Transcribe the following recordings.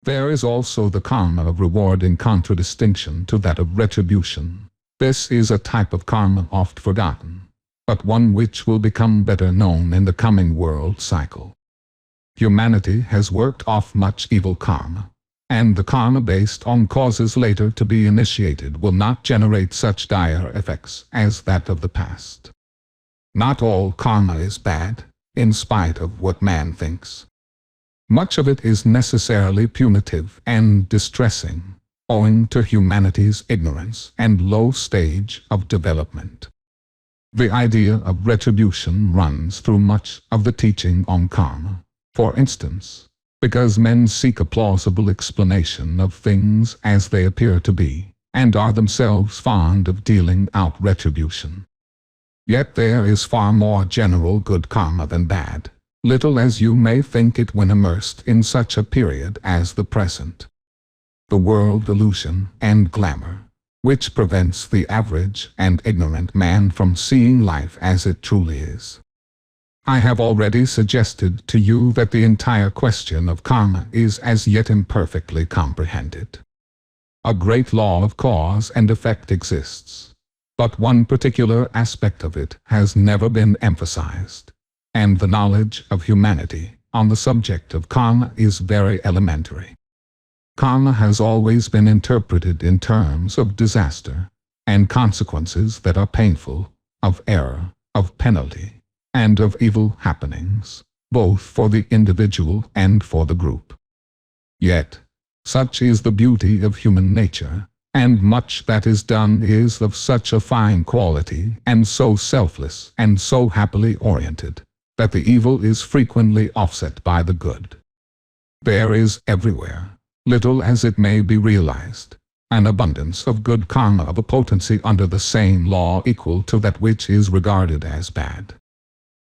There is also the karma of reward in contradistinction to that of retribution. This is a type of karma oft forgotten, but one which will become better known in the coming world cycle. Humanity has worked off much evil karma, and the karma based on causes later to be initiated will not generate such dire effects as that of the past. Not all karma is bad, in spite of what man thinks. Much of it is necessarily punitive and distressing, owing to humanity's ignorance and low stage of development. The idea of retribution runs through much of the teaching on karma, for instance, because men seek a plausible explanation of things as they appear to be, and are themselves fond of dealing out retribution. Yet there is far more general good karma than bad, little as you may think it when immersed in such a period as the present. The world illusion and glamour, which prevents the average and ignorant man from seeing life as it truly is. I have already suggested to you that the entire question of karma is as yet imperfectly comprehended. A great law of cause and effect exists, but one particular aspect of it has never been emphasized, and the knowledge of humanity on the subject of karma is very elementary. Karma has always been interpreted in terms of disaster, and consequences that are painful, of error, of penalty, and of evil happenings, both for the individual and for the group. Yet, such is the beauty of human nature, and much that is done is of such a fine quality and so selfless and so happily oriented, that the evil is frequently offset by the good. There is everywhere, little as it may be realized, an abundance of good karma of a potency under the same law equal to that which is regarded as bad.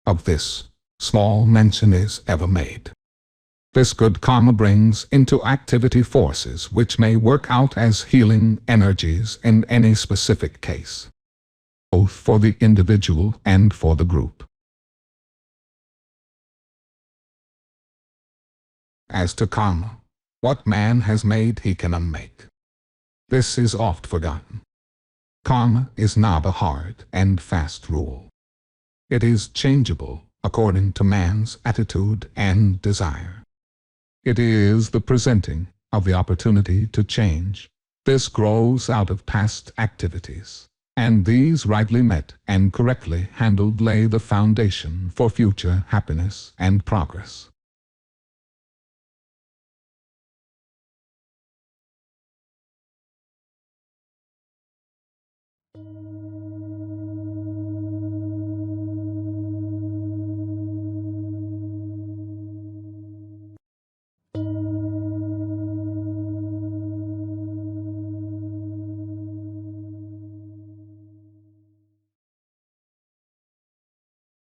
Of this, small mention is ever made. This good karma brings into activity forces which may work out as healing energies in any specific case, both for the individual and for the group. As to karma, what man has made he can unmake. This is oft forgotten. Karma is not a hard and fast rule. It is changeable according to man's attitude and desire. It is the presenting of the opportunity to change. This grows out of past activities, and these rightly met and correctly handled lay the foundation for future happiness and progress.